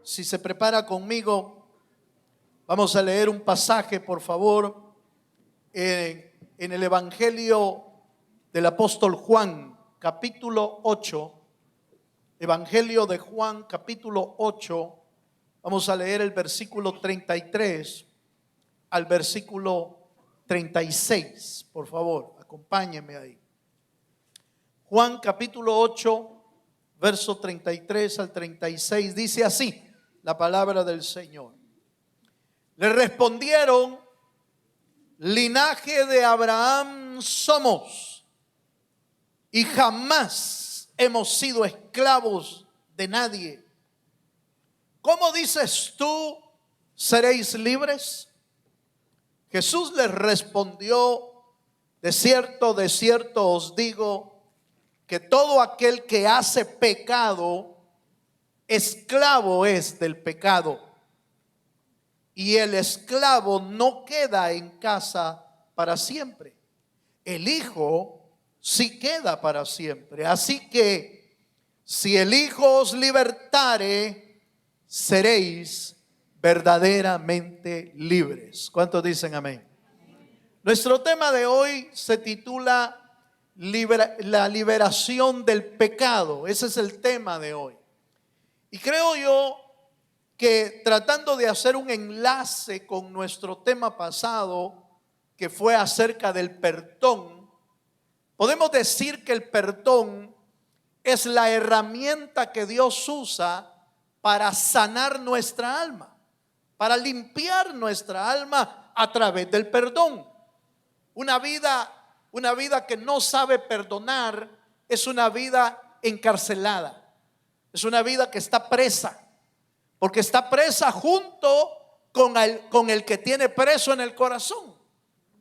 si se prepara conmigo, vamos a leer un pasaje, por favor, en el Evangelio del apóstol Juan, capítulo 8. Evangelio de Juan, capítulo 8. Vamos a leer el versículo 33 al versículo 36. Por favor, acompáñenme ahí. Juan, capítulo 8, verso 33 al 36. Dice así la palabra del Señor. Le respondieron: linaje de Abraham somos, y jamás hemos sido esclavos de nadie. ¿Cómo dices tú, seréis libres? Jesús les respondió: de cierto os digo, que todo aquel que hace pecado, esclavo es del pecado. Y el esclavo no queda en casa para siempre. El Hijo sí queda para siempre. Así que si el Hijo os libertare, seréis verdaderamente libres. ¿Cuántos dicen amén? Nuestro tema de hoy se titula la liberación del pecado. Ese es el tema de hoy. Y creo yo que, tratando de hacer un enlace con nuestro tema pasado, que fue acerca del perdón, podemos decir que el perdón es la herramienta que Dios usa para sanar nuestra alma, para limpiar nuestra alma a través del perdón. Una vida que no sabe perdonar es una vida encarcelada, es una vida que está presa, porque está presa junto con el que tiene preso en el corazón,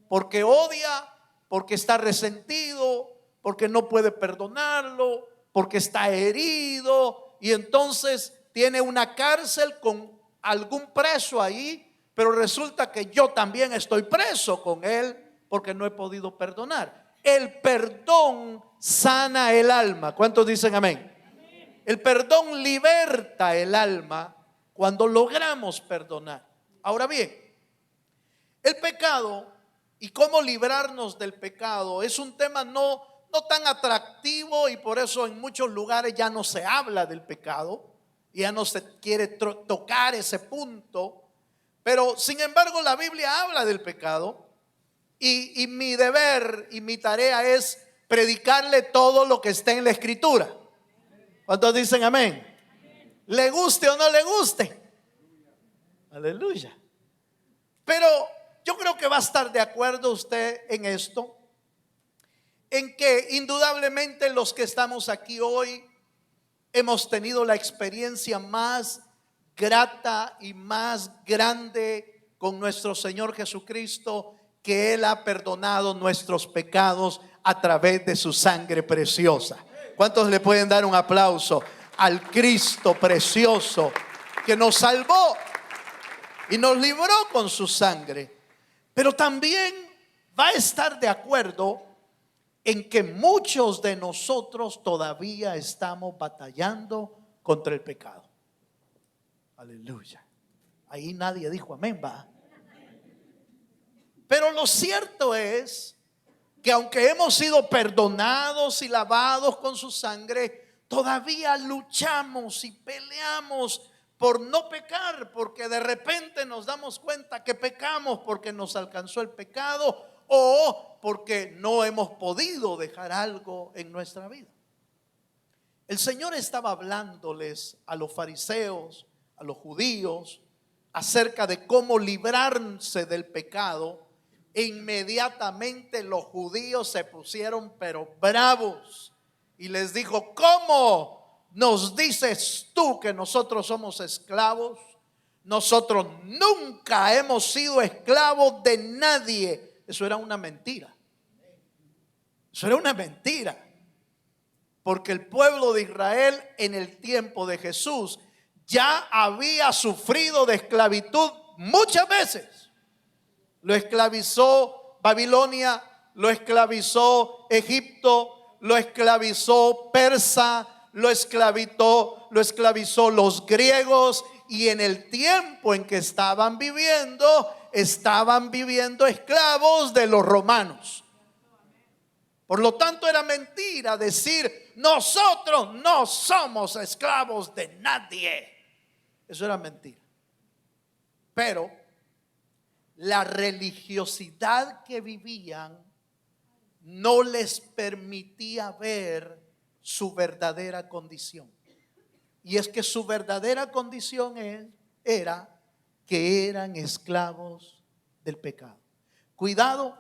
porque odia, porque está resentido, porque no puede perdonarlo, porque está herido, y entonces tiene una cárcel con algún preso ahí, pero resulta que yo también estoy preso con él porque no he podido perdonar. El perdón sana el alma. ¿Cuántos dicen amén? El perdón liberta el alma cuando logramos perdonar. Ahora bien, el pecado y cómo librarnos del pecado es un tema no tan atractivo, y por eso en muchos lugares ya no se habla del pecado, ya no se quiere tocar ese punto. Pero sin embargo la Biblia habla del pecado, y mi deber y mi tarea es predicarle todo lo que está en la Escritura. ¿Cuántos dicen amén? Le guste o no le guste. Aleluya. Pero yo creo que va a estar de acuerdo usted en esto, en que indudablemente los que estamos aquí hoy hemos tenido la experiencia más grata y más grande con nuestro Señor Jesucristo, que Él ha perdonado nuestros pecados a través de su sangre preciosa. ¿Cuántos le pueden dar un aplauso al Cristo precioso que nos salvó y nos libró con su sangre? Pero también va a estar de acuerdo en que muchos de nosotros todavía estamos batallando contra el pecado. Aleluya. Ahí nadie dijo amén, va. Pero lo cierto es que aunque hemos sido perdonados y lavados con su sangre, todavía luchamos y peleamos por no pecar, porque de repente nos damos cuenta que pecamos porque nos alcanzó el pecado o porque no hemos podido dejar algo en nuestra vida. El Señor estaba hablándoles a los fariseos, a los judíos, acerca de cómo librarse del pecado. E inmediatamente los judíos se pusieron pero bravos y les dijo: ¿cómo nos dices tú que nosotros somos esclavos? Nosotros nunca hemos sido esclavos de nadie. Eso era una mentira. Eso era una mentira. Porque el pueblo de Israel en el tiempo de Jesús ya había sufrido de esclavitud muchas veces. Lo esclavizó Babilonia, lo esclavizó Egipto, lo esclavizó Persa, lo esclavizó los griegos, y en el tiempo en que estaban viviendo esclavos de los romanos. Por lo tanto, era mentira decir: nosotros no somos esclavos de nadie. Eso era mentira. Pero la religiosidad que vivían no les permitía ver su verdadera condición. Y es que su verdadera condición era que eran esclavos del pecado. Cuidado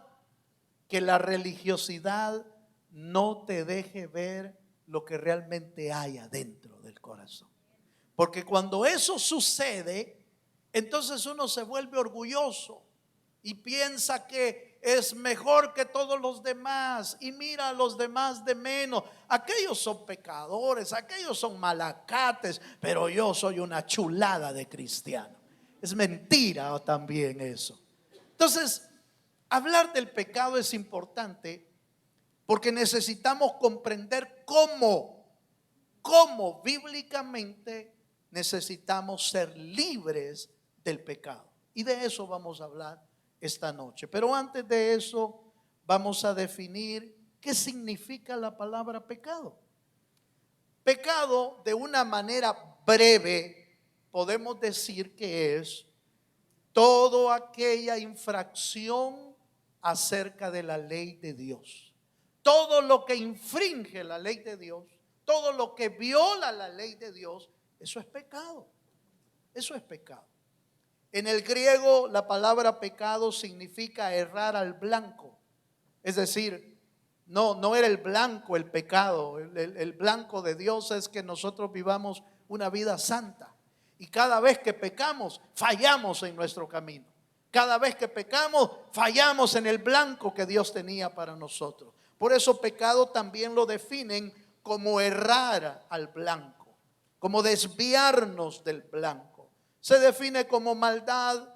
que la religiosidad no te deje ver lo que realmente hay adentro del corazón. Porque cuando eso sucede, entonces uno se vuelve orgulloso y piensa que es mejor que todos los demás y mira a los demás de menos. Aquellos son pecadores, aquellos son malacates, pero yo soy una chulada de cristiano. Es mentira también eso. Entonces, hablar del pecado es importante porque necesitamos comprender cómo bíblicamente necesitamos ser libres del pecado. Y de eso vamos a hablar esta noche. Pero antes de eso, vamos a definir qué significa la palabra pecado. Pecado, de una manera breve, podemos decir que es toda aquella infracción acerca de la ley de Dios. Todo lo que infringe la ley de Dios, todo lo que viola la ley de Dios, eso es pecado. Eso es pecado. En el griego, la palabra pecado significa errar al blanco. Es decir, no era el blanco el pecado. El blanco de Dios es que nosotros vivamos una vida santa. Y cada vez que pecamos, fallamos en nuestro camino. Cada vez que pecamos, fallamos en el blanco que Dios tenía para nosotros. Por eso pecado también lo definen como errar al blanco, como desviarnos del blanco. Se define como maldad,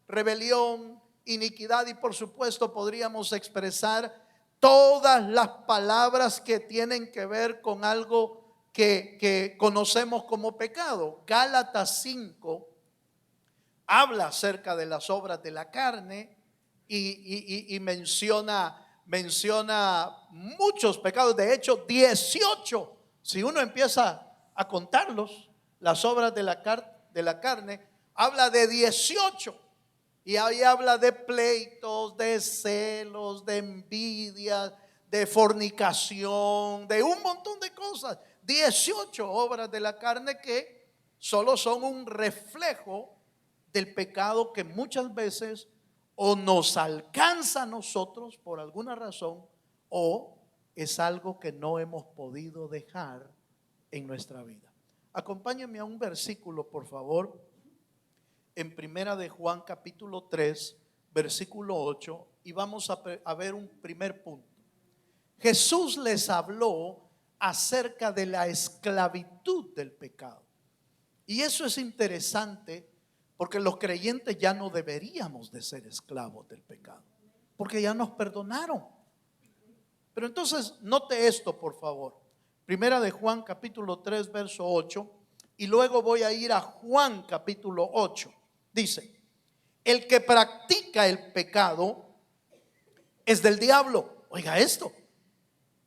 rebelión, iniquidad, y por supuesto podríamos expresar todas las palabras que tienen que ver con algo que conocemos como pecado. Gálatas 5 habla acerca de las obras de la carne y menciona muchos pecados. De hecho, 18, si uno empieza a contarlos, las obras de la carne, habla de 18. Y ahí habla de pleitos, de celos, de envidia, de fornicación, de un montón de cosas. 18 obras de la carne que solo son un reflejo del pecado que muchas veces o nos alcanza a nosotros por alguna razón, o es algo que no hemos podido dejar en nuestra vida. Acompáñenme a un versículo, por favor, en Primera de Juan capítulo 3, versículo 8, y vamos a ver un primer punto. Jesús les habló acerca de la esclavitud del pecado. Y eso es interesante porque los creyentes ya no deberíamos de ser esclavos del pecado, porque ya nos perdonaron. Pero entonces note esto, por favor. Primera de Juan capítulo 3 verso 8, y luego voy a ir a Juan capítulo 8. Dice: el que practica el pecado es del diablo. Oiga esto: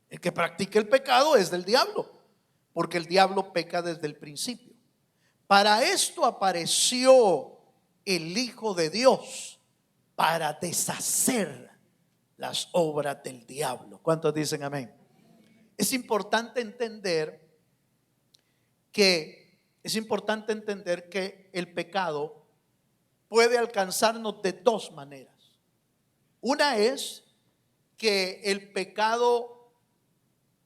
el que practica el pecado es del diablo, porque el diablo peca desde el principio. Para esto apareció el Hijo de Dios, para deshacer las obras del diablo. ¿Cuántos dicen amén? Es importante entender que el pecado puede alcanzarnos de dos maneras. Una es que el pecado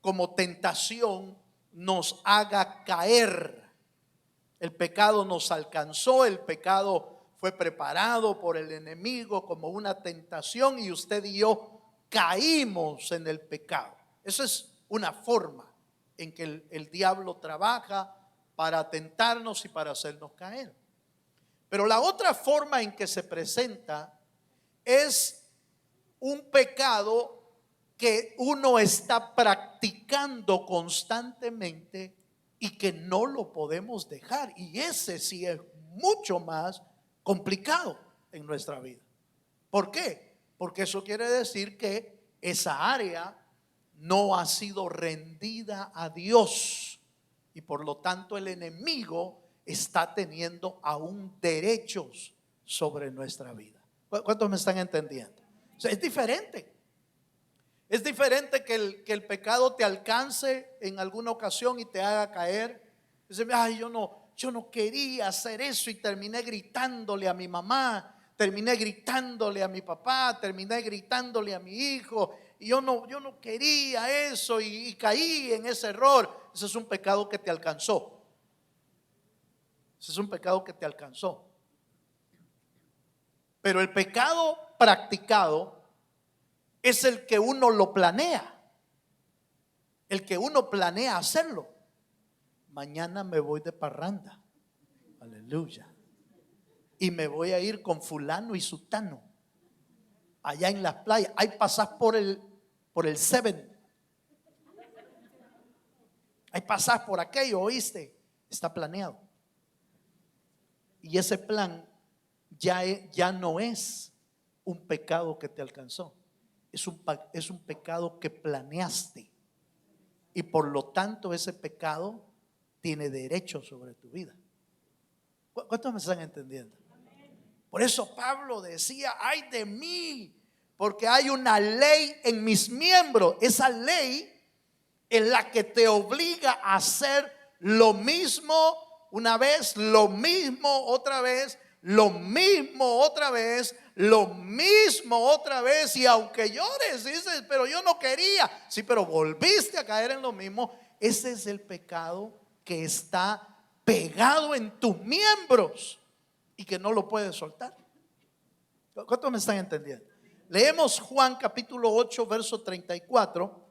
como tentación nos haga caer. El pecado nos alcanzó, el pecado fue preparado por el enemigo como una tentación y usted y yo caímos en el pecado. Esa es una forma en que el diablo trabaja para tentarnos y para hacernos caer. Pero la otra forma en que se presenta es un pecado que uno está practicando constantemente y que no lo podemos dejar. Y ese sí es mucho más complicado en nuestra vida. ¿Por qué? Porque eso quiere decir que esa área no ha sido rendida a Dios y por lo tanto el enemigo está teniendo aún derechos sobre nuestra vida. ¿Cuántos me están entendiendo? O sea, es diferente. Es diferente que el pecado te alcance en alguna ocasión y te haga caer. Dice, ay, yo no quería hacer eso y terminé gritándole a mi mamá, terminé gritándole a mi papá, terminé gritándole a mi hijo. Y yo no quería eso y caí en ese error. Ese es un pecado que te alcanzó. Ese es un pecado que te alcanzó. Pero el pecado practicado es el que uno lo planea. El que uno planea hacerlo. Mañana me voy de parranda. Aleluya. Y me voy a ir con fulano y sutano allá en las playas. Ahí pasás por el Seven. Ahí pasás por aquello, ¿oíste? Está planeado. Y ese plan ya no es un pecado que te alcanzó. Es un pecado que planeaste. Y por lo tanto ese pecado tiene derecho sobre tu vida. ¿Cuántos me están entendiendo? Por eso Pablo decía, ay de mí, porque hay una ley en mis miembros. Esa ley es la que te obliga a hacer lo mismo una vez, lo mismo otra vez, lo mismo otra vez, lo mismo otra vez. Y aunque llores, dices, pero yo no quería. Sí, pero volviste a caer en lo mismo. Ese es el pecado que está pegado en tus miembros y que no lo puedes soltar. ¿Cuántos me están entendiendo? Leemos Juan capítulo 8 verso 34.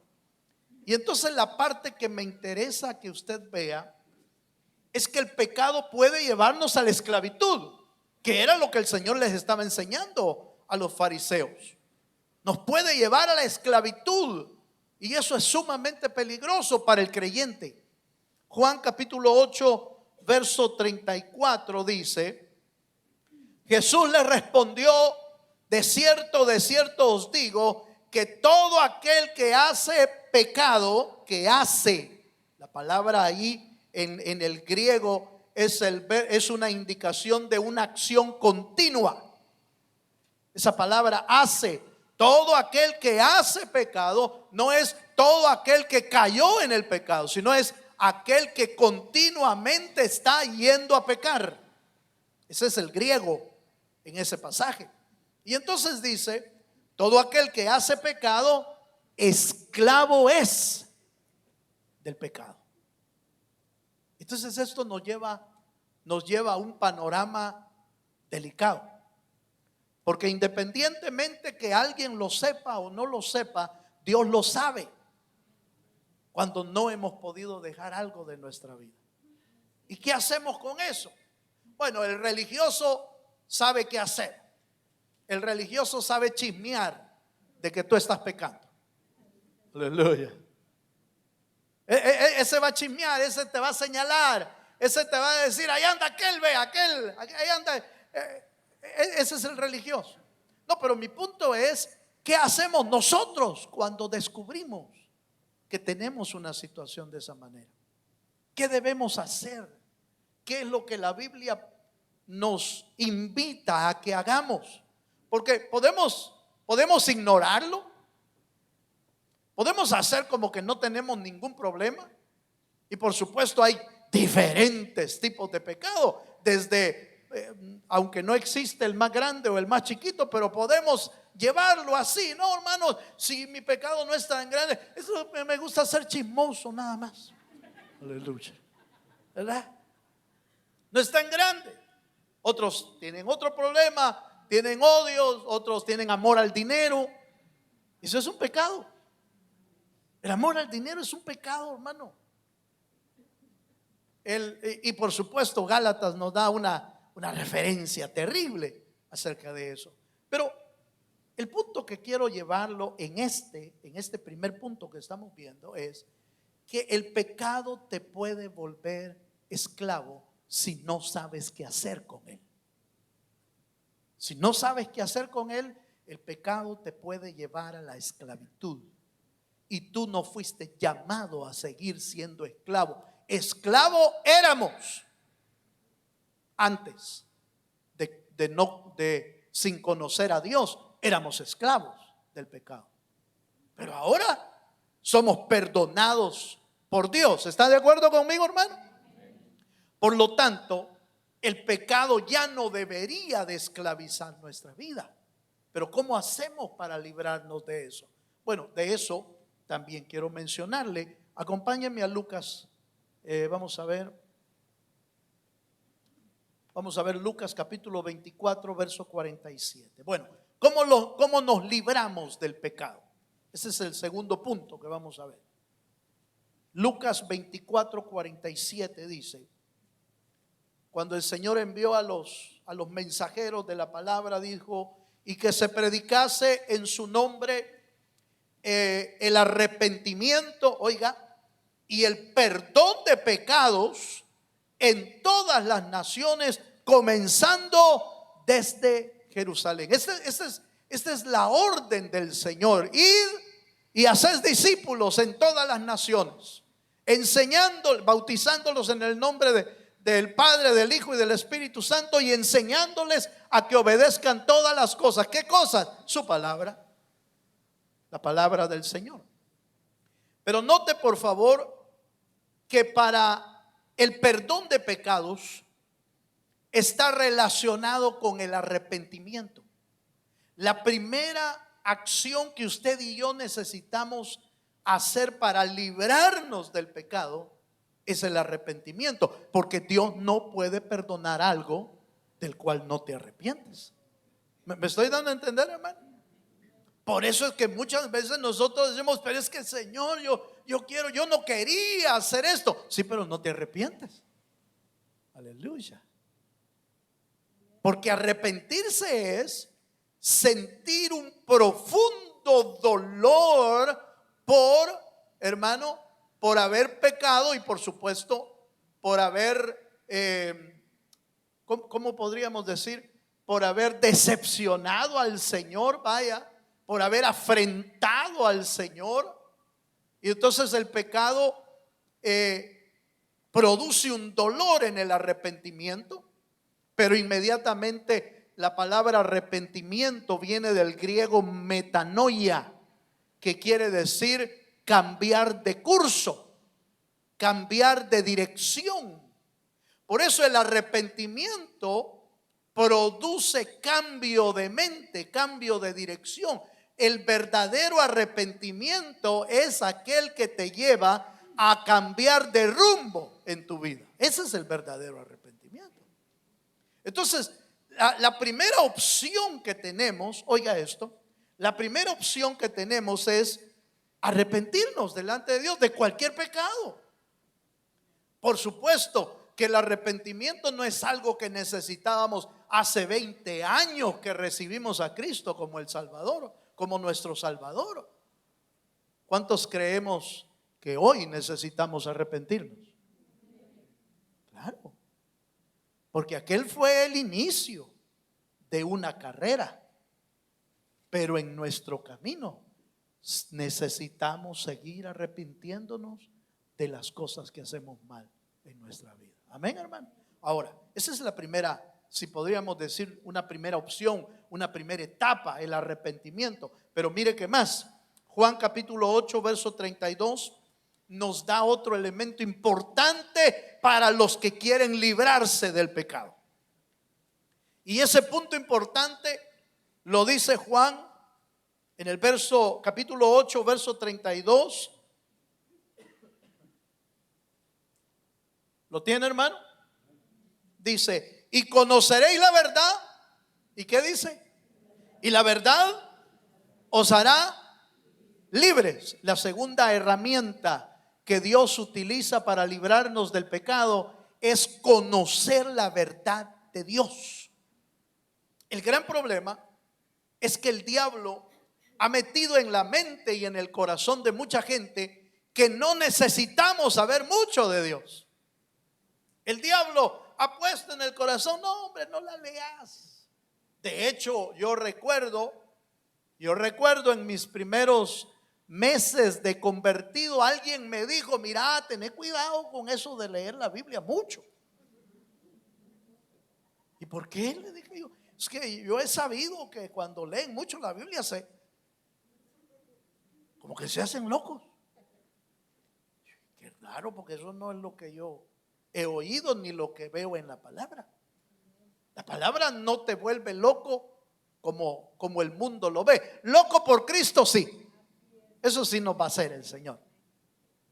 Y entonces la parte que me interesa que usted vea es que el pecado puede llevarnos a la esclavitud, que era lo que el Señor les estaba enseñando a los fariseos. Nos puede llevar a la esclavitud y eso es sumamente peligroso para el creyente. Juan capítulo 8 verso 34 dice: Jesús le respondió, de cierto os digo, que todo aquel que hace pecado, la palabra ahí en el griego es una indicación de una acción continua. Esa palabra hace, todo aquel que hace pecado, no es todo aquel que cayó en el pecado, sino es aquel que continuamente está yendo a pecar. Ese es el griego en ese pasaje. Y entonces dice, todo aquel que hace pecado, esclavo es del pecado. Entonces esto nos lleva a un panorama delicado. Porque independientemente que alguien lo sepa o no lo sepa, Dios lo sabe cuando no hemos podido dejar algo de nuestra vida. ¿Y qué hacemos con eso? Bueno, el religioso sabe qué hacer. El religioso sabe chismear de que tú estás pecando. Aleluya. Ese va a chismear, ese te va a señalar, ese te va a decir, ahí anda aquel, ve, aquel, ahí anda. Ese es el religioso. No, pero mi punto es, ¿qué hacemos nosotros cuando descubrimos que tenemos una situación de esa manera? ¿Qué debemos hacer? ¿Qué es lo que la Biblia nos invita a que hagamos? Porque podemos ignorarlo. Podemos hacer como que no tenemos ningún problema. Y por supuesto hay diferentes tipos de pecado. Desde, aunque no existe el más grande o el más chiquito, pero podemos llevarlo así. No, hermanos, si mi pecado no es tan grande, eso me gusta ser chismoso nada más. Aleluya. ¿Verdad? No es tan grande. Otros tienen otro problema. Tienen odios, otros tienen amor al dinero. Eso es un pecado. El amor al dinero es un pecado, hermano. Y por supuesto Gálatas nos da una referencia terrible acerca de eso. Pero el punto que quiero llevarlo en este primer punto que estamos viendo es que el pecado te puede volver esclavo si no sabes qué hacer con él. Si no sabes qué hacer con él, el pecado te puede llevar a la esclavitud. Y tú no fuiste llamado a seguir siendo esclavo. Esclavo éramos antes de sin conocer a Dios, éramos esclavos del pecado. Pero ahora somos perdonados por Dios. ¿Está de acuerdo conmigo, hermano? Por lo tanto, el pecado ya no debería de esclavizar nuestra vida. Pero ¿cómo hacemos para librarnos de eso? Bueno, de eso también quiero mencionarle. Acompáñenme a Lucas. Vamos a ver Lucas capítulo 24, verso 47. Bueno, ¿cómo nos libramos del pecado? Ese es el segundo punto que vamos a ver. Lucas 24, 47 dice: cuando el Señor envió a los mensajeros de la palabra, dijo: y que se predicase en su nombre el arrepentimiento, oiga, y el perdón de pecados en todas las naciones, comenzando desde Jerusalén. Esta es la orden del Señor: id y haced discípulos en todas las naciones, bautizándolos en el nombre del Padre, del Hijo y del Espíritu Santo, y enseñándoles a que obedezcan todas las cosas. ¿Qué cosas? Su palabra, la palabra del Señor. Pero note por favor que para el perdón de pecados está relacionado con el arrepentimiento. La primera acción que usted y yo necesitamos hacer para librarnos del pecado es el arrepentimiento, porque Dios no puede perdonar algo del cual no te arrepientes. ¿Me estoy dando a entender, hermano? Por eso es que muchas veces nosotros decimos: pero es que Señor, yo no quería hacer esto. Sí, pero no te arrepientes. Aleluya. Porque arrepentirse es sentir un profundo dolor por haber pecado y por supuesto por haber, ¿cómo podríamos decir? Por haber decepcionado al Señor, vaya, por haber afrentado al Señor. Y entonces el pecado produce un dolor en el arrepentimiento, pero inmediatamente la palabra arrepentimiento viene del griego metanoia, que quiere decir cambiar de curso, cambiar de dirección. Por eso el arrepentimiento produce cambio de mente, cambio de dirección. El verdadero arrepentimiento es aquel que te lleva a cambiar de rumbo en tu vida. Ese es el verdadero arrepentimiento. Entonces, la primera opción que tenemos, oiga esto, la primera opción que tenemos es arrepentirnos delante de Dios de cualquier pecado. Por supuesto que el arrepentimiento no es algo que necesitábamos hace 20 años que recibimos a Cristo como el Salvador, como nuestro Salvador. ¿Cuántos creemos que hoy necesitamos arrepentirnos? Claro, porque aquel fue el inicio de una carrera, pero en nuestro camino necesitamos seguir arrepintiéndonos de las cosas que hacemos mal en nuestra vida. Amén, hermano. Ahora, esa es la primera, si podríamos decir, una primera opción, una primera etapa, el arrepentimiento. Pero mire que más, Juan capítulo 8, verso 32 nos da otro elemento importante para los que quieren librarse del pecado. Y ese punto importante lo dice Juan en el capítulo 8, verso 32. ¿Lo tiene, hermano? Dice: y conoceréis la verdad. ¿Y qué dice? Y la verdad os hará libres. La segunda herramienta que Dios utiliza para librarnos del pecado es conocer la verdad de Dios. El gran problema es que el diablo ha metido en la mente y en el corazón de mucha gente que no necesitamos saber mucho de Dios. El diablo ha puesto en el corazón, no hombre, no la leas. De hecho, yo recuerdo en mis primeros meses de convertido, alguien me dijo, mira, tené cuidado con eso de leer la Biblia mucho. ¿Y por qué? Le dije yo. Es que yo he sabido que cuando leen mucho la Biblia como que se hacen locos. Qué raro, porque eso no es lo que yo he oído ni lo que veo en la palabra. La palabra no te vuelve loco como el mundo lo ve. Loco por Cristo, sí. Eso sí nos va a hacer el Señor.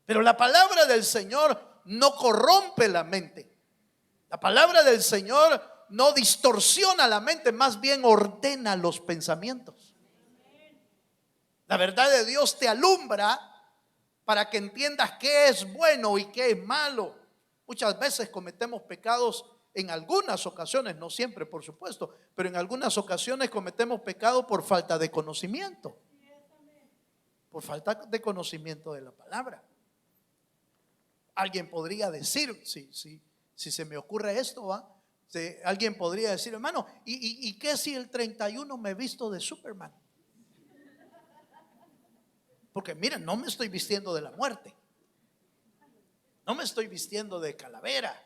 Pero la palabra del Señor no corrompe la mente. La palabra del Señor no distorsiona la mente, más bien ordena los pensamientos. La verdad de Dios te alumbra para que entiendas qué es bueno y qué es malo. Muchas veces cometemos pecados en algunas ocasiones, no siempre por supuesto, pero en algunas ocasiones cometemos pecado por falta de conocimiento. Por falta de conocimiento de la palabra. Alguien podría decir, si se me ocurre esto, alguien podría decir, hermano, ¿y qué si el 31 me visto de Superman? Porque miren, no me estoy vistiendo de la muerte, no me estoy vistiendo de calavera,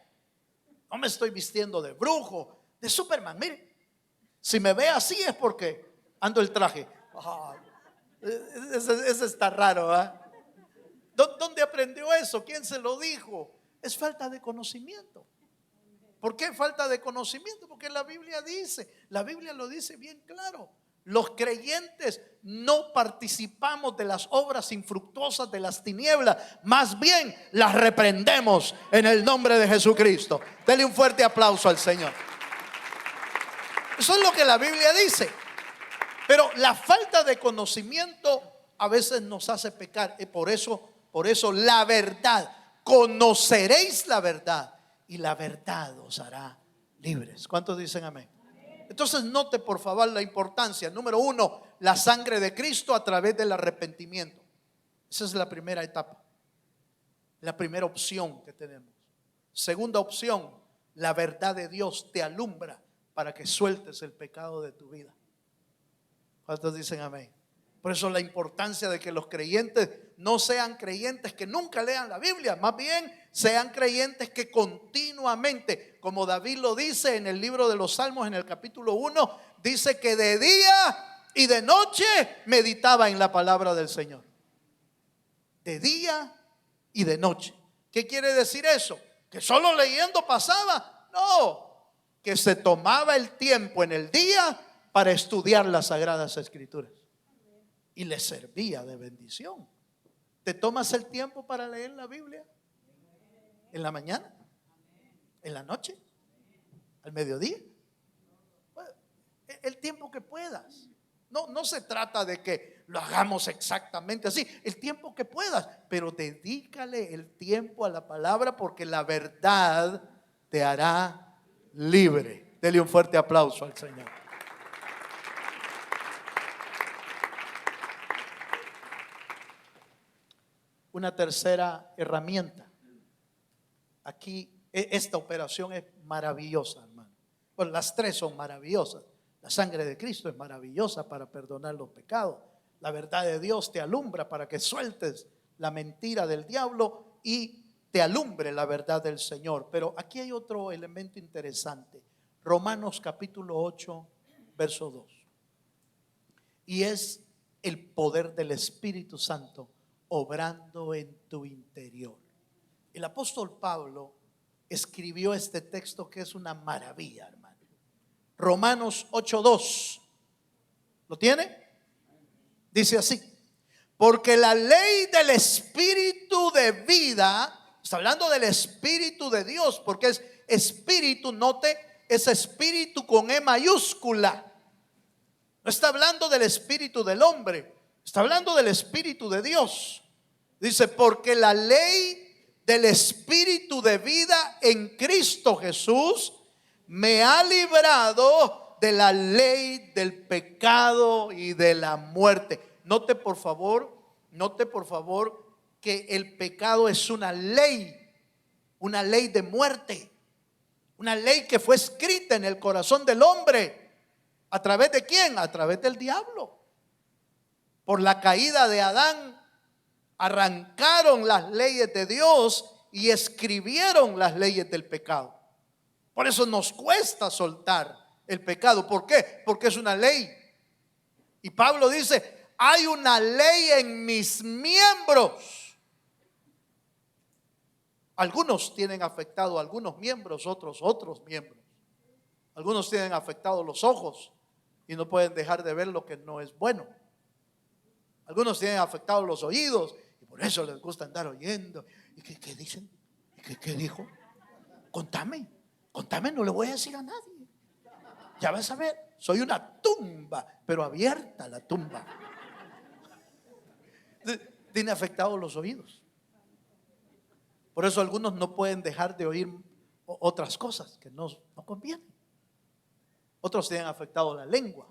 no me estoy vistiendo de brujo, de Superman. Miren, si me ve así es porque ando el traje. Ese está raro, ¿Dónde aprendió eso? ¿Quién se lo dijo? Es falta de conocimiento. ¿Por qué falta de conocimiento? Porque la Biblia lo dice bien claro. Los creyentes no participamos de las obras infructuosas de las tinieblas, más bien las reprendemos en el nombre de Jesucristo. Dele un fuerte aplauso al Señor. Eso es lo que la Biblia dice. Pero la falta de conocimiento a veces nos hace pecar. Y por eso la verdad, conoceréis la verdad y la verdad os hará libres. ¿Cuántos dicen amén? Entonces note por favor la importancia. Número 1, la sangre de Cristo a través del arrepentimiento. Esa es la primera etapa, la primera opción que tenemos. Segunda opción, la verdad de Dios te alumbra para que sueltes el pecado de tu vida. ¿Cuántos dicen amén? Por eso la importancia de que los creyentes no sean creyentes que nunca lean la Biblia, más bien sean creyentes que continuamente, como David lo dice en el libro de los Salmos en el capítulo 1, dice que de día y de noche meditaba en la palabra del Señor. De día y de noche. ¿Qué quiere decir eso? ¿Que solo leyendo pasaba? No, que se tomaba el tiempo en el día para estudiar las Sagradas Escrituras. Y le servía de bendición. ¿Te tomas el tiempo para leer la Biblia? ¿En la mañana? ¿En la noche? ¿Al mediodía? El tiempo que puedas. No se trata de que lo hagamos exactamente así. El tiempo que puedas. Pero dedícale el tiempo a la palabra, porque la verdad te hará libre. Dele un fuerte aplauso al Señor. Una tercera herramienta. Aquí esta operación es maravillosa, hermano. Bueno, las tres son maravillosas. La sangre de Cristo es maravillosa para perdonar los pecados. La verdad de Dios te alumbra para que sueltes la mentira del diablo y te alumbre la verdad del Señor. Pero aquí hay otro elemento interesante. Romanos capítulo 8, verso 2. Y es el poder del Espíritu Santo obrando en tu interior. El apóstol Pablo escribió este texto que es una maravilla, hermano. Romanos 8:2. ¿Lo tiene? Dice así: porque la ley del Espíritu de vida, está hablando del Espíritu de Dios, porque es Espíritu, note, es Espíritu con E mayúscula. No está hablando del Espíritu del hombre, está hablando del Espíritu de Dios. Dice, porque la ley del Espíritu de vida en Cristo Jesús me ha librado de la ley del pecado y de la muerte. Note por favor que el pecado es una ley de muerte. Una ley que fue escrita en el corazón del hombre. ¿A través de quién? A través del diablo. Por la caída de Adán, arrancaron las leyes de Dios y escribieron las leyes del pecado. Por eso nos cuesta soltar el pecado. ¿Por qué? Porque es una ley. Y Pablo dice, hay una ley en mis miembros. Algunos tienen afectado algunos miembros, otros miembros. Algunos tienen afectado los ojos y no pueden dejar de ver lo que no es bueno. Algunos tienen afectado los oídos y por eso les gusta andar oyendo. ¿Y qué dicen? ¿Qué dijo? Contame, no le voy a decir a nadie. Ya vas a ver, soy una tumba, pero abierta la tumba. Tiene afectados los oídos. Por eso algunos no pueden dejar de oír otras cosas que no convienen. Otros tienen afectado la lengua.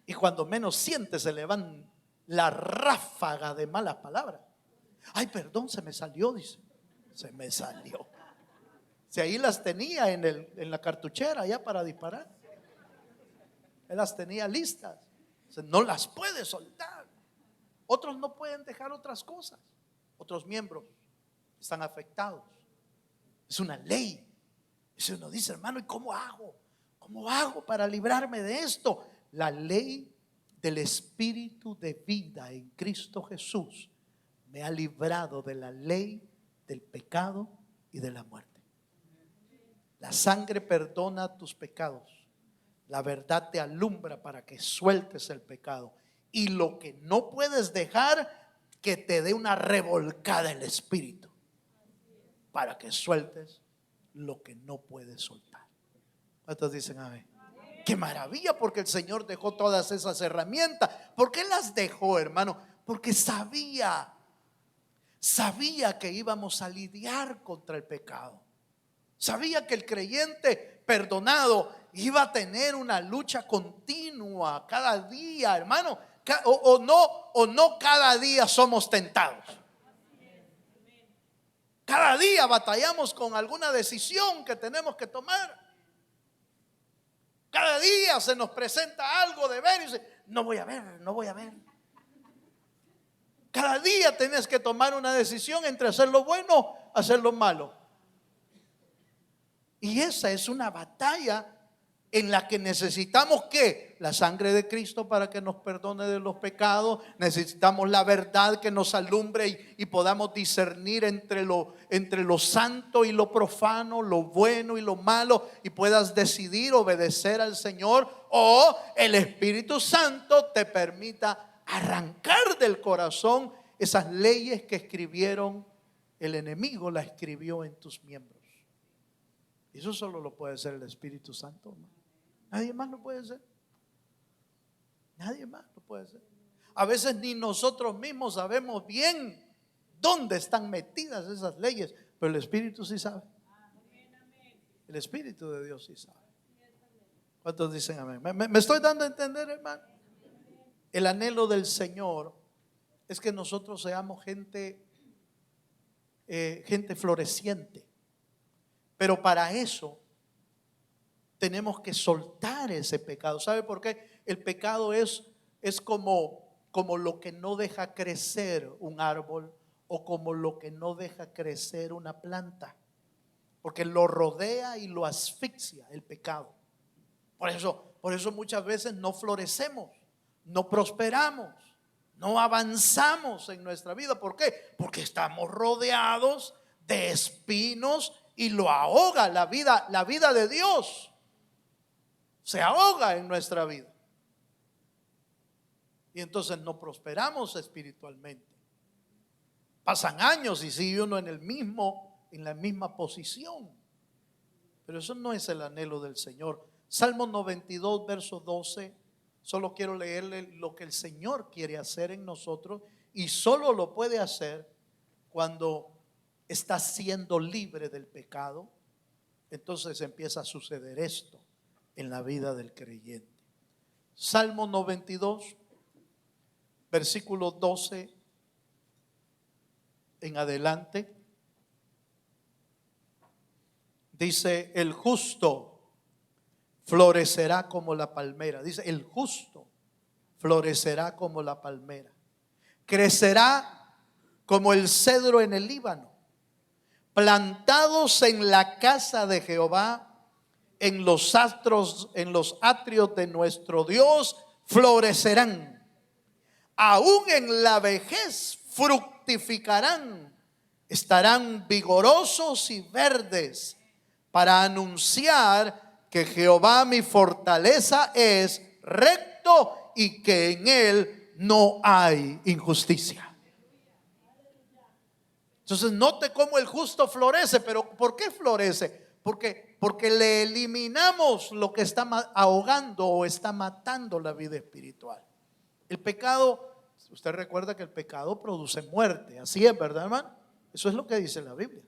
Y cuando menos siente se le van la ráfaga de malas palabras. Ay, perdón, se me salió, dice. Se me salió. Si ahí las tenía en la cartuchera ya para disparar. Él las tenía listas. No las puede soltar. Otros no pueden dejar otras cosas. Otros miembros están afectados. Es una ley. Y si uno dice, hermano, ¿y cómo hago? ¿Cómo hago para librarme de esto? La ley del Espíritu de vida en Cristo Jesús me ha librado de la ley del pecado y de la muerte. La sangre perdona tus pecados. La verdad te alumbra para que sueltes el pecado. Y lo que no puedes dejar, que te dé una revolcada el Espíritu para que sueltes lo que no puedes soltar. ¿Cuántos dicen amén? Qué maravilla, porque el Señor dejó todas esas herramientas. ¿Por qué las dejó, hermano? Porque sabía que íbamos a lidiar contra el pecado. Sabía que el creyente perdonado iba a tener una lucha continua cada día, hermano. O no cada día somos tentados. Cada día batallamos con alguna decisión que tenemos que tomar. Cada día se nos presenta algo de ver y dice, no voy a ver. Cada día tienes que tomar una decisión entre hacer lo bueno o hacer lo malo. Y esa es una batalla en la que necesitamos ¿qué? La sangre de Cristo para que nos perdone de los pecados. Necesitamos la verdad que nos alumbre y podamos discernir entre lo santo y lo profano, lo bueno y lo malo, y puedas decidir obedecer al Señor, o el Espíritu Santo te permita arrancar del corazón esas leyes que escribieron el enemigo, la escribió en tus miembros. Eso solo lo puede hacer el Espíritu Santo, ¿no? Nadie más lo puede hacer. Nadie más lo puede hacer. A veces ni nosotros mismos sabemos bien dónde están metidas esas leyes, pero el Espíritu sí sabe. El Espíritu de Dios sí sabe. ¿Cuántos dicen amén? ¿Me estoy dando a entender, hermano? El anhelo del Señor es que nosotros seamos gente floreciente. Pero para eso tenemos que soltar ese pecado. ¿Sabe por qué? El pecado es como lo que no deja crecer un árbol, o como lo que no deja crecer una planta, porque lo rodea y lo asfixia el pecado. Por eso muchas veces no florecemos, no prosperamos, no avanzamos en nuestra vida. ¿Por qué? Porque estamos rodeados de espinos y lo ahoga la vida de Dios. Se ahoga en nuestra vida. Y entonces no prosperamos espiritualmente. Pasan años y sigue uno en la misma posición. Pero eso no es el anhelo del Señor. Salmo 92, verso 12. Solo quiero leerle lo que el Señor quiere hacer en nosotros, y solo lo puede hacer cuando está siendo libre del pecado. Entonces empieza a suceder esto en la vida del creyente. Salmo 92, versículo 12 en adelante. Dice, el justo florecerá como la palmera. Dice, el justo florecerá como la palmera. Crecerá como el cedro en el Líbano. Plantados en la casa de Jehová, en los atrios de nuestro Dios, florecerán. Aún en la vejez fructificarán. Estarán vigorosos y verdes, para anunciar que Jehová mi fortaleza es recto y que en él no hay injusticia. Entonces note cómo el justo florece. Pero ¿por qué florece? Porque le eliminamos lo que está ahogando o está matando la vida espiritual. El pecado, usted recuerda que el pecado produce muerte. Así es, ¿verdad, hermano? Eso es lo que dice la Biblia.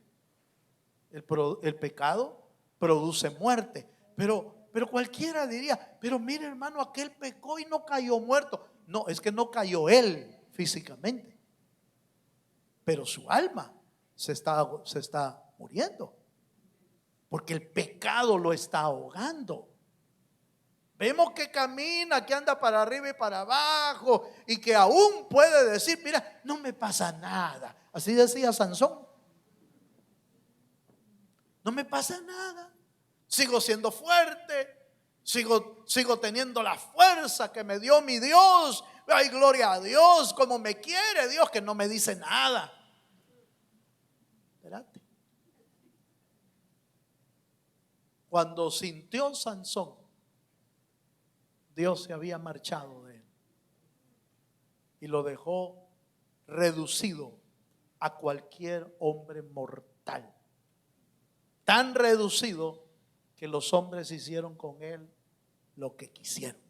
El pecado produce muerte. Pero cualquiera diría, pero mire, hermano, aquel pecó y no cayó muerto. No, es que no cayó él físicamente, pero su alma se está muriendo, porque el pecado lo está ahogando. Vemos que camina, que anda para arriba y para abajo, y que aún puede decir, mira, no me pasa nada. Así decía Sansón. No me pasa nada. Sigo siendo fuerte. Sigo teniendo la fuerza que me dio mi Dios. Ay, gloria a Dios, como me quiere Dios, que no me dice nada. Espérate. Cuando sintió Sansón, Dios se había marchado de él y lo dejó reducido a cualquier hombre mortal. Tan reducido que los hombres hicieron con él lo que quisieron.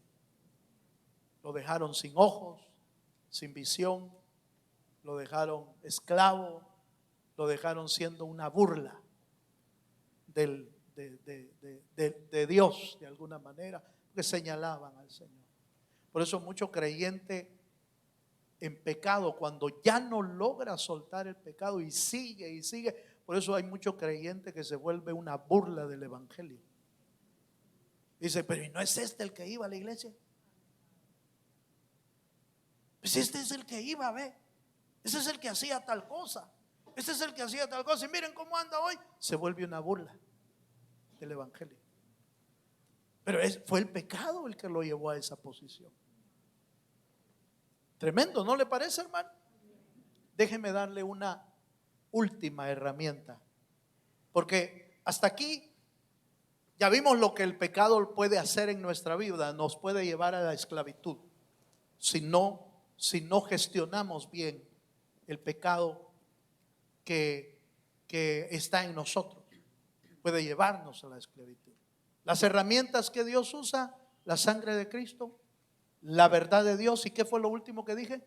Lo dejaron sin ojos, sin visión, lo dejaron esclavo, lo dejaron siendo una burla de Dios de alguna manera, que señalaban al Señor. Por eso mucho creyente en pecado, cuando ya no logra soltar el pecado y sigue, por eso hay mucho creyente que se vuelve una burla del evangelio. Dice, pero ¿y no es este el que iba a la iglesia? Pues este es el que iba, ve. Ese es el que hacía tal cosa. Este es el que hacía tal cosa. Y miren cómo anda hoy. Se vuelve una burla del evangelio. Pero fue el pecado el que lo llevó a esa posición. Tremendo, ¿no le parece, hermano? Déjeme darle una última herramienta. Porque hasta aquí ya vimos lo que el pecado puede hacer en nuestra vida. Nos puede llevar a la esclavitud si no gestionamos bien el pecado que está en nosotros. Puede llevarnos a la esclavitud. Las herramientas que Dios usa: la sangre de Cristo, la verdad de Dios. ¿Y qué fue lo último que dije?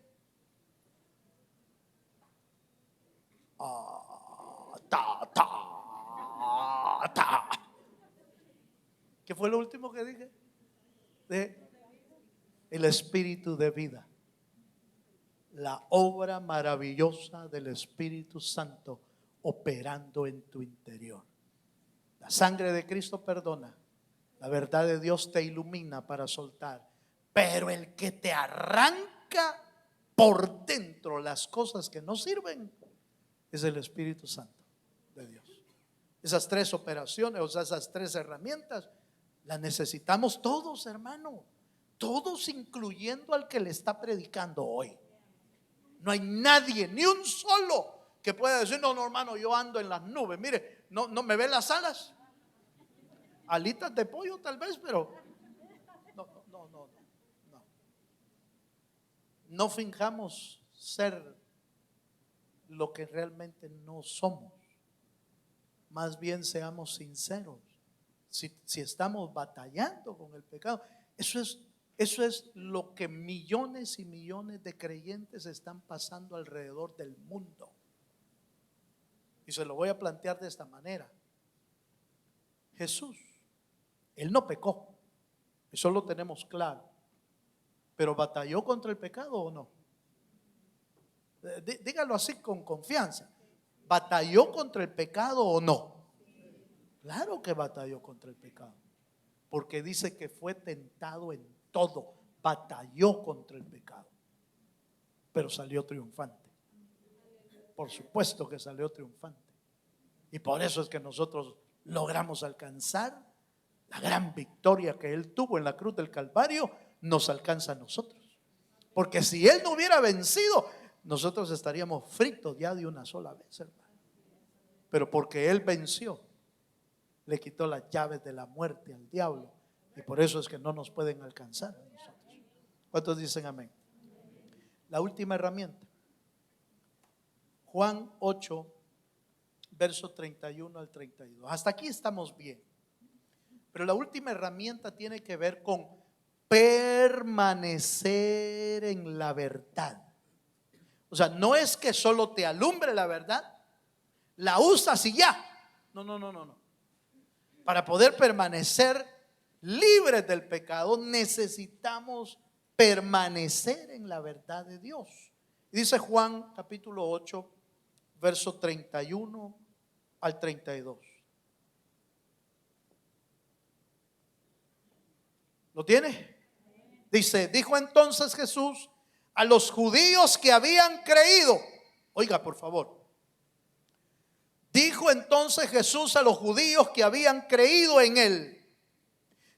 ¿Qué fue lo último que dije? El Espíritu de vida. La obra maravillosa del Espíritu Santo operando en tu interior. La sangre de Cristo perdona. La verdad de Dios te ilumina para soltar. Pero el que te arranca por dentro las cosas que no sirven es el Espíritu Santo de Dios. Esas tres operaciones, o sea, esas tres herramientas, las necesitamos todos, hermano. Todos, incluyendo al que le está predicando hoy. No hay nadie, ni un solo, que pueda decir, no, hermano, yo ando en las nubes. Mire, no me ve las alas. Alitas de pollo tal vez, pero no. No finjamos ser lo que realmente no somos. Más bien seamos sinceros. Si estamos batallando con el pecado, eso es lo que millones y millones de creyentes están pasando alrededor del mundo. Y se lo voy a plantear de esta manera. Jesús, Él no pecó, eso lo tenemos claro, pero ¿batalló contra el pecado o no? Dígalo así con confianza. ¿Batalló contra el pecado o no? Claro que batalló contra el pecado, porque dice que fue tentado en todo, batalló contra el pecado, pero salió triunfante. Por supuesto que salió triunfante. Y por eso es que nosotros logramos alcanzar la gran victoria que Él tuvo en la cruz del Calvario, nos alcanza a nosotros. Porque si Él no hubiera vencido, nosotros estaríamos fritos ya de una sola vez, hermano. Pero porque Él venció, le quitó las llaves de la muerte al diablo, y por eso es que no nos pueden alcanzar a nosotros. ¿Cuántos dicen amén? La última herramienta, Juan 8, verso 31 al 32. Hasta aquí estamos bien. Pero la última herramienta tiene que ver con permanecer en la verdad. O sea, no es que solo te alumbre la verdad, la usas y ya. No. Para poder permanecer libres del pecado, necesitamos permanecer en la verdad de Dios. Dice Juan capítulo 8, verso 31 al 32. ¿Lo tiene? Dice, dijo entonces Jesús a los judíos que habían creído. Oiga, por favor. Dijo entonces Jesús a los judíos que habían creído en Él: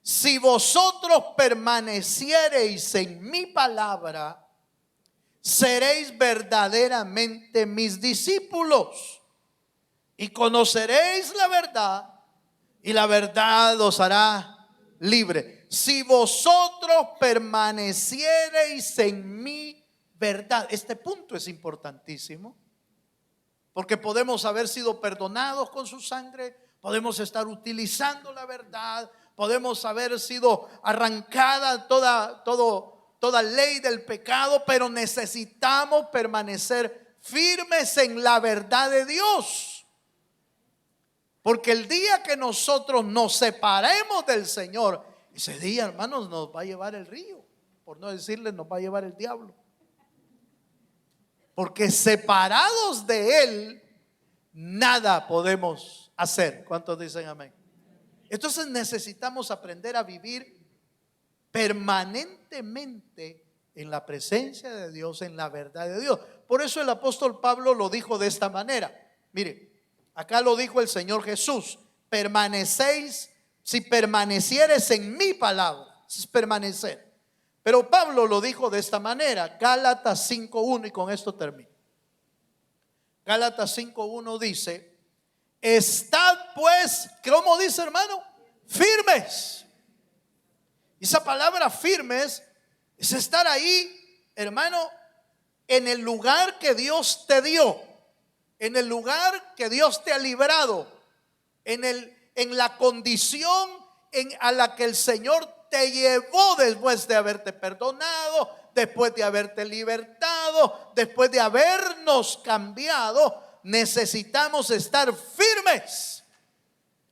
si vosotros permaneciereis en mi palabra, seréis verdaderamente mis discípulos y conoceréis la verdad, y la verdad os hará libre. Si vosotros permaneciereis en mi verdad. Este punto es importantísimo, porque podemos haber sido perdonados con su sangre, podemos estar utilizando la verdad, podemos haber sido arrancada toda ley del pecado, pero necesitamos permanecer firmes en la verdad de Dios. Porque el día que nosotros nos separemos del Señor, ese día, hermanos, nos va a llevar el río, por no decirle nos va a llevar el diablo. Porque separados de Él, nada podemos hacer. ¿Cuántos dicen amén? Entonces necesitamos aprender a vivir permanentemente en la presencia de Dios, en la verdad de Dios. Por eso el apóstol Pablo lo dijo de esta manera. Mire, acá lo dijo el Señor Jesús: permanecéis, si permanecieres en mi palabra, es permanecer. Pero Pablo lo dijo de esta manera, Gálatas 5:1, y con esto termino. Gálatas 5:1 dice: estad pues, ¿cómo dice, hermano? Firmes. Esa palabra firmes es estar ahí, hermano, en el lugar que Dios te dio, en el lugar que Dios te ha librado, en la condición a la que el Señor te llevó después de haberte perdonado, después de haberte libertado, después de habernos cambiado. Necesitamos estar firmes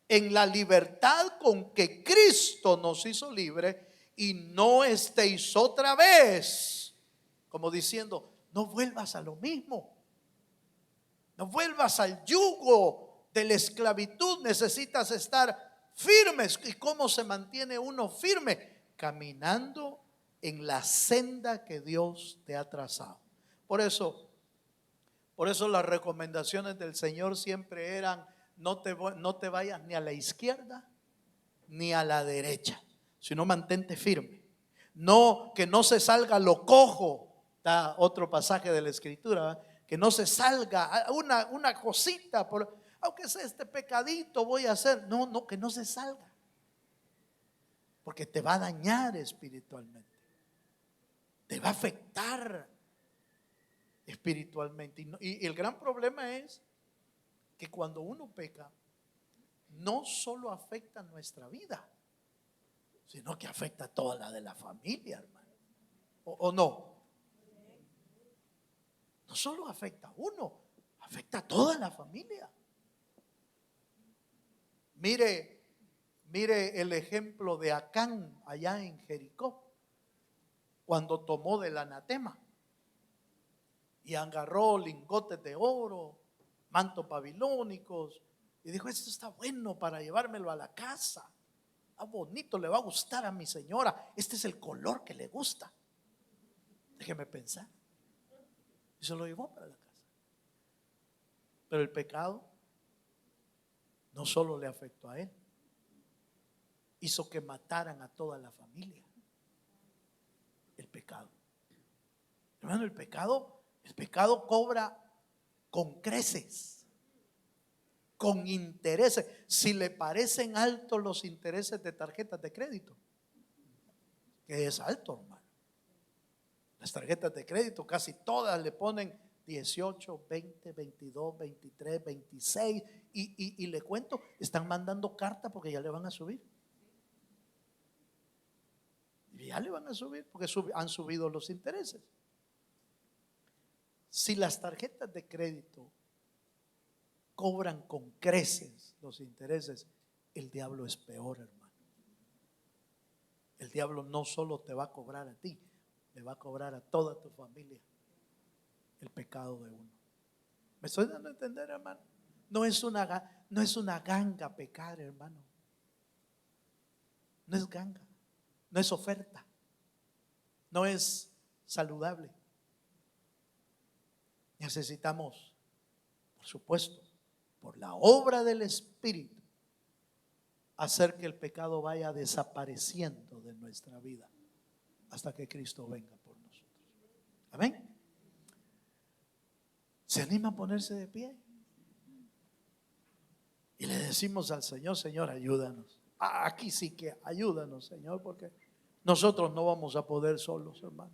en la libertad con que Cristo nos hizo libre, y no estéis otra vez, como diciendo, no vuelvas a lo mismo, no vuelvas al yugo de la esclavitud. Necesitas estar firmes. ¿Y cómo se mantiene uno firme? Caminando en la senda que Dios te ha trazado. Por eso las recomendaciones del Señor siempre eran: no te vayas ni a la izquierda ni a la derecha, sino mantente firme. No, que no se salga lo cojo. Da otro pasaje de la Escritura, ¿verdad? Que no se salga una cosita, aunque sea este pecadito voy a hacer. No, que no se salga, porque te va a dañar espiritualmente, te va a afectar espiritualmente. Y el gran problema es que cuando uno peca, no solo afecta nuestra vida, sino que afecta toda la de la familia, hermano. ¿O no? No solo afecta a uno, afecta a toda la familia. Mire el ejemplo de Acán allá en Jericó, cuando tomó del anatema y agarró lingotes de oro, mantos babilónicos Y dijo, esto está bueno para llevármelo a la casa. Está bonito, le va a gustar a mi señora. Este es el color que le gusta. Déjeme pensar. Y se lo llevó para la casa. Pero el pecado no solo le afectó a él, hizo que mataran a toda la familia. El pecado. Hermano, el pecado cobra con creces, con intereses. Si le parecen altos los intereses de tarjetas de crédito, que es alto, hermano. Las tarjetas de crédito casi todas le ponen 18, 20, 22, 23, 26 y le cuento, están mandando carta porque ya le van a subir. Ya le van a subir porque han subido los intereses. Si las tarjetas de crédito cobran con creces los intereses, el diablo es peor, hermano. El diablo no solo te va a cobrar a ti, le va a cobrar a toda tu familia el pecado de uno. ¿Me estoy dando a entender, hermano? No es una ganga pecar, hermano. No es ganga, no es oferta, no es saludable. Necesitamos, por supuesto, por la obra del Espíritu, hacer que el pecado vaya desapareciendo de nuestra vida hasta que Cristo venga por nosotros. Amén. ¿Se anima a ponerse de pie? Y le decimos al Señor, Señor, ayúdanos. Aquí sí que ayúdanos, Señor, porque nosotros no vamos a poder solos, hermano.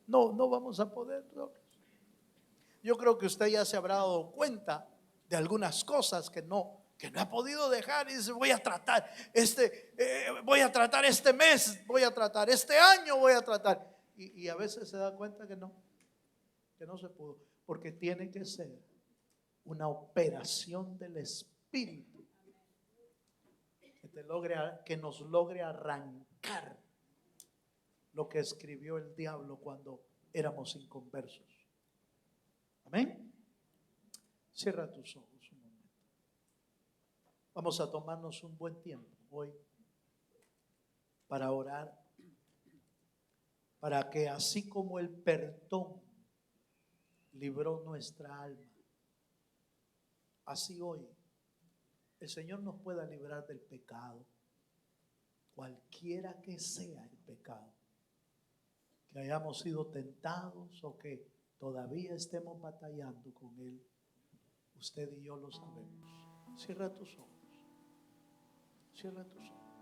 No vamos a poder solos. Yo creo que usted ya se habrá dado cuenta de algunas cosas que no ha podido dejar y dice, voy a tratar este mes, voy a tratar este año, voy a tratar. Y a veces se da cuenta que no se pudo, porque tiene que ser una operación del Espíritu que nos logre arrancar lo que escribió el diablo cuando éramos inconversos. Amén. Cierra tus ojos un momento. Vamos a tomarnos un buen tiempo hoy para orar, para que así como el perdón libró nuestra alma, así hoy el Señor nos pueda librar del pecado, cualquiera que sea el pecado, que hayamos sido tentados o que todavía estemos batallando con él. Usted y yo lo sabemos. Cierra tus ojos. Cierra tus ojos.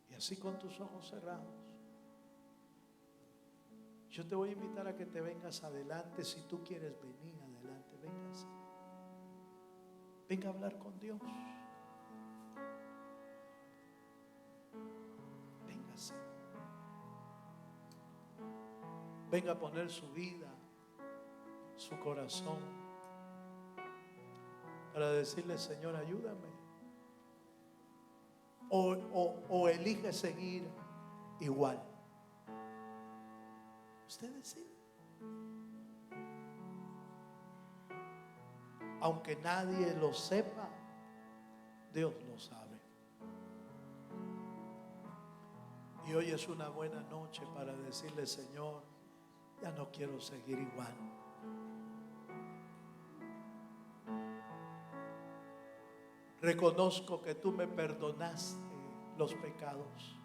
Y así con tus ojos cerrados, yo te voy a invitar a que te vengas adelante. Si tú quieres venir adelante, véngase. Venga a hablar con Dios. Véngase. Venga a poner su vida, su corazón, para decirle, Señor, ayúdame. O elige seguir igual. Usted decide. Aunque nadie lo sepa, Dios lo sabe. Y hoy es una buena noche para decirle, Señor, ya no quiero seguir igual. Reconozco que tú me perdonaste los pecados,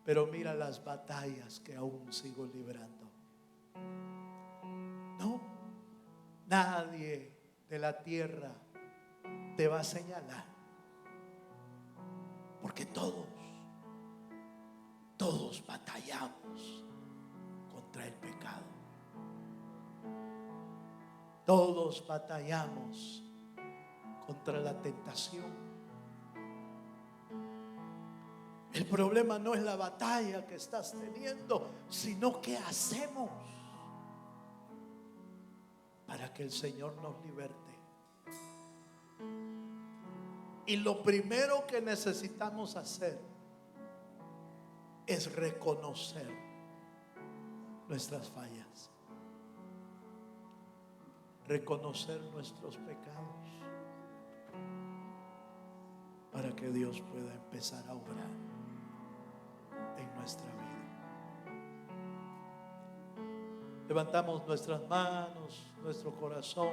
pero mira las batallas que aún sigo librando. No, nadie de la tierra te va a señalar, porque todos batallamos contra el pecado. Todos batallamos contra la tentación. El problema no es la batalla que estás teniendo, sino qué hacemos para que el Señor nos liberte. Y lo primero que necesitamos hacer es reconocer nuestras fallas. reconocer nuestros pecados para que Dios pueda empezar a obrar en nuestra vida. Levantamos nuestras manos, nuestro corazón.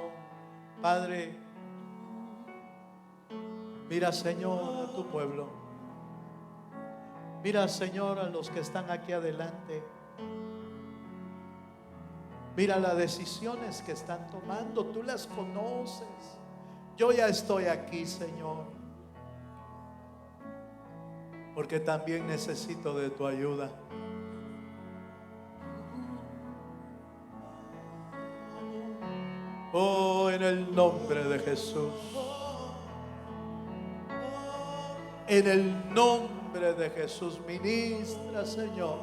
Padre, mira, Señor, a tu pueblo. Mira, Señor, a los que están aquí adelante. Mira las decisiones que están tomando. Tú las conoces. Yo ya estoy aquí, Señor, porque también necesito de tu ayuda. Oh, en el nombre de Jesús. En el nombre de Jesús, ministra, Señor.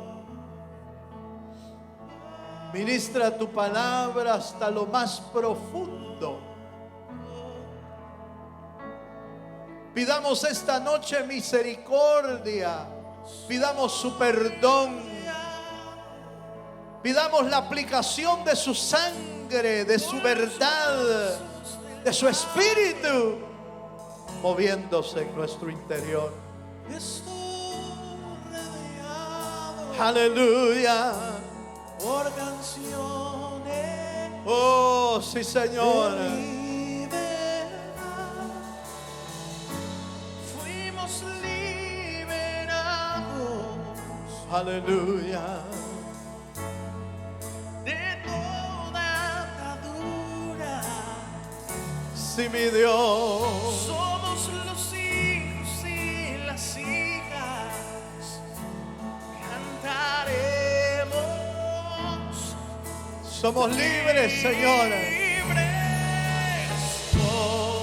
Ministra tu palabra hasta lo más profundo. Pidamos esta noche misericordia. Pidamos su perdón. Pidamos la aplicación de su sangre, de su verdad, de su espíritu, moviéndose en nuestro interior. Aleluya. Por canciones. Oh, sí, Señor. Fuimos liberados. Aleluya. De toda atadura. Sí, mi Dios. Somos los hijos y las hijas. Cantaremos. Somos libres, Señor.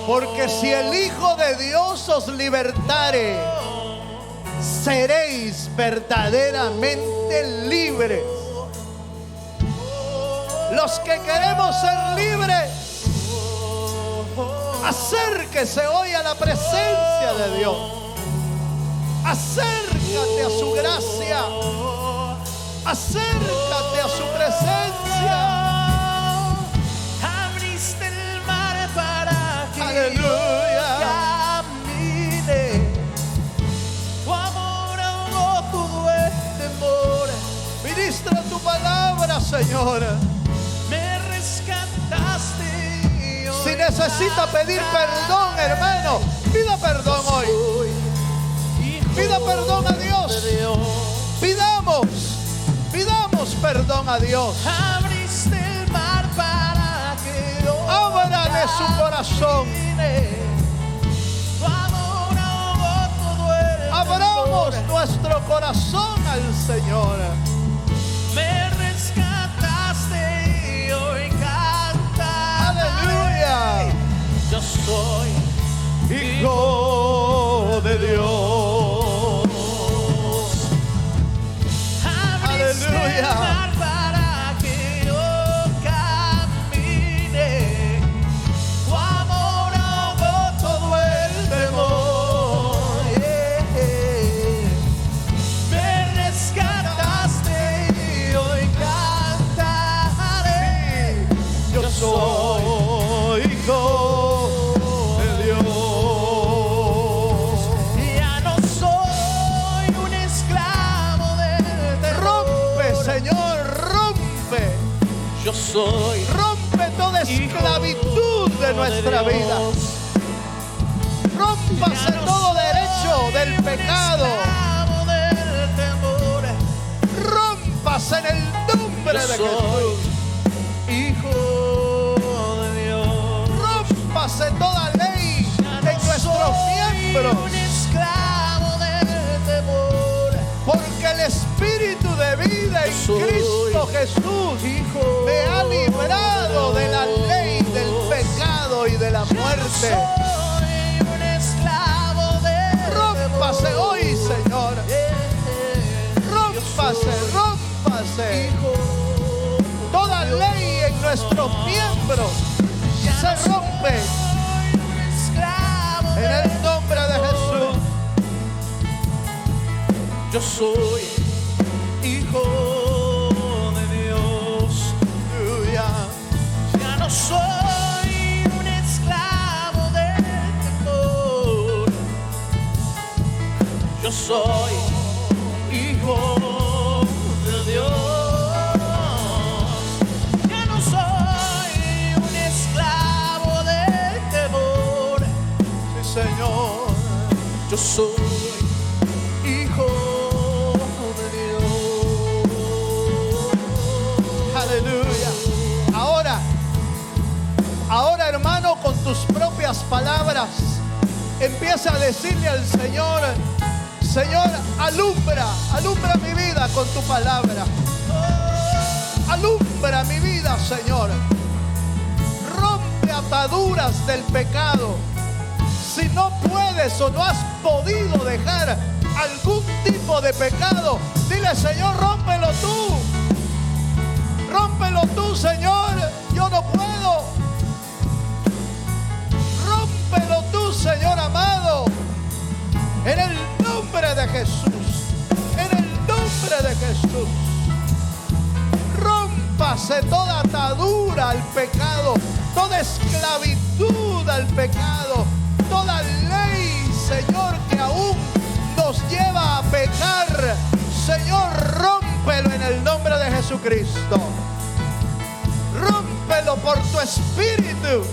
Porque si el Hijo de Dios os libertare, seréis verdaderamente libres. Los que queremos ser libres, acérquese hoy a la presencia de Dios. Acércate a su gracia. Acércate a su presencia. Abriste el mar para que Aleluya. camine. Tu amor ahogó todo el temor. Ministra tu palabra, Señor. Me rescataste. Si necesita pedir perdón, hermano, pida perdón hoy. Pida perdón a Dios. Pidamos perdón a Dios. Abriste el mar para que yo Ábrale su corazón. Tu amor ahogó todo el Abramos temor. nuestro corazón al Señor. Me rescataste y hoy cantaré. Aleluya. Yo soy Hijo de Dios. Abriste Aleluya. el mar para que yo camine. Tu amor ahogó todo el temor. Me rescataste y hoy cantaré. Yo soy hijo de Dios. Ya no soy un esclavo del terror. Rompe, Señor, rompe. Yo soy Rompe toda esclavitud de nuestra vida. Rómpase todo derecho del pecado. Rómpase en el nombre de Jesús. Hijo de Dios. Rómpase toda ley en nuestros miembros. Un esclavo del temor. Porque el Espíritu de vida en Soy Cristo Jesús me ha librado de la ley del pecado y de la muerte. Soy un esclavo del Rómpase temor. hoy, Señor. Rómpase, rómpase. Toda ley en nuestros miembros se rompe en el nombre de Jesús. Yo soy hijo de Dios. Aleluya. Ya no soy yo soy hijo de Dios. Ya no soy un esclavo del temor. Sí, Señor. Yo soy hijo de Dios. Aleluya. Ahora, hermano, con tus propias palabras, empieza a decirle al Señor: Señor, alumbra mi vida con tu palabra. Alumbra mi vida, Señor. Rompe ataduras del pecado. Si no puedes o no has podido dejar algún tipo de pecado, dile: Señor, rómpelo tú. Rómpelo tú, Señor. Yo no puedo. Rómpelo tú, Señor amado. En el nombre de Jesús. En el nombre de Jesús. Rómpase toda atadura al pecado, toda esclavitud al pecado, toda ley, Señor, que aún nos lleva a pecar. Señor, rómpelo en el nombre de Jesucristo. Rómpelo por tu espíritu.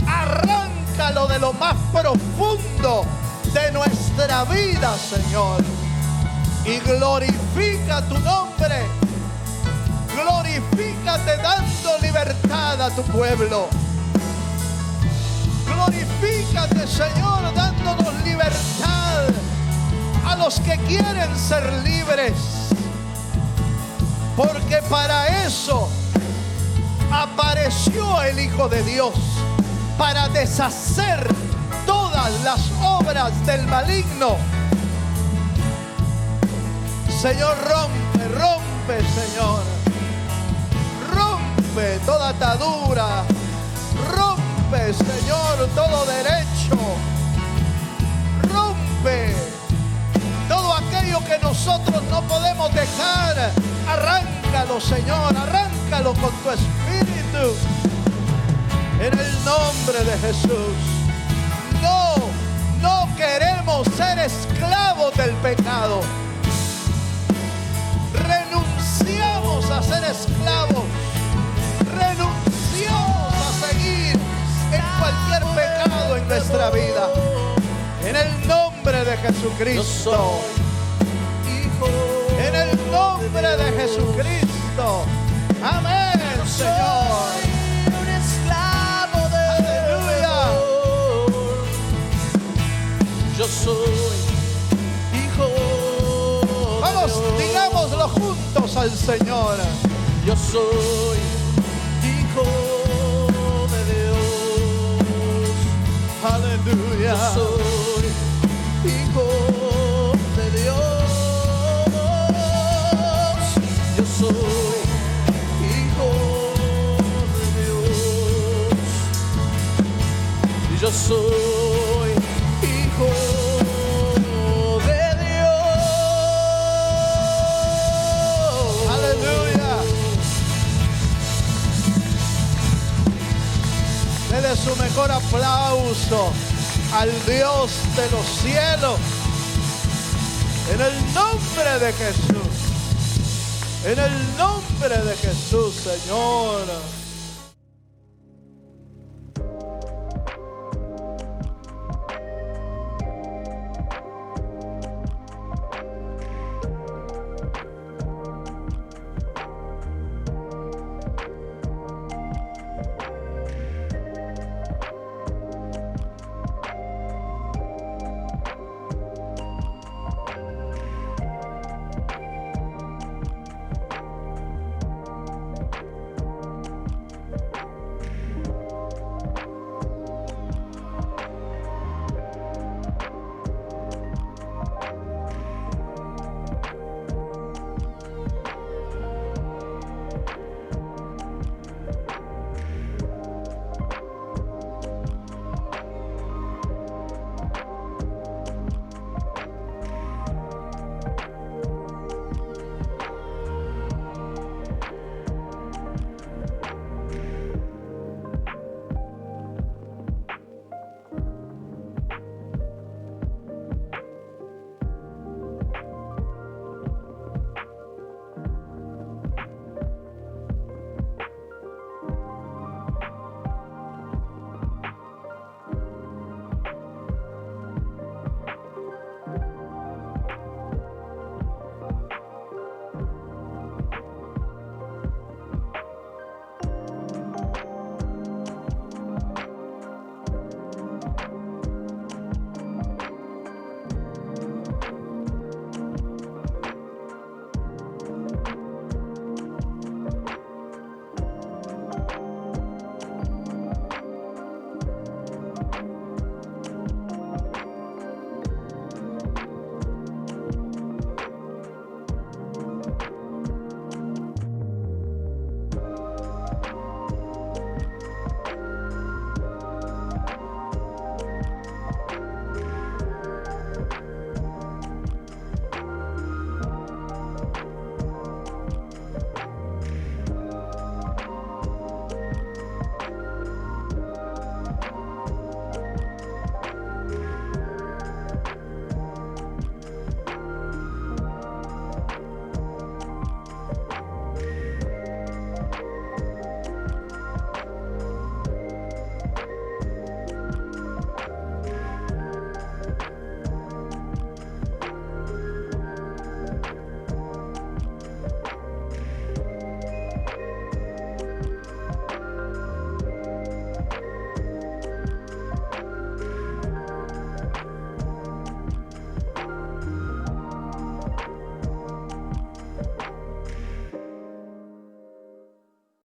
Arráncalo de lo más profundo de nuestra vida, Señor. Y glorifica tu nombre. Glorifícate dando libertad a tu pueblo. Glorifícate, Señor, dándonos libertad a los que quieren ser libres. Porque para eso apareció el Hijo de Dios, para deshacer todas las obras del maligno. Señor, rompe, Señor. Rompe toda atadura. Rompe, Señor, todo derecho. Rompe todo aquello que nosotros no podemos dejar. Arráncalo, Señor. Arráncalo con tu espíritu. En el nombre de Jesús. No queremos ser esclavos del pecado. Renunciamos a ser esclavos. Renunciamos a seguir en cualquier pecado en nuestra vida. En el nombre de Jesucristo. En el nombre de Jesucristo. Amén, Señor. Yo soy hijo. Vamos, digámoslo juntos al Señor. Yo soy hijo de Dios. Aleluya. Yo soy hijo de Dios. Yo soy hijo de Dios. Y yo soy hijo de Dios. Aleluya. Dele su mejor aplauso al Dios de los cielos. En el nombre de Jesús. En el nombre de Jesús, Señor.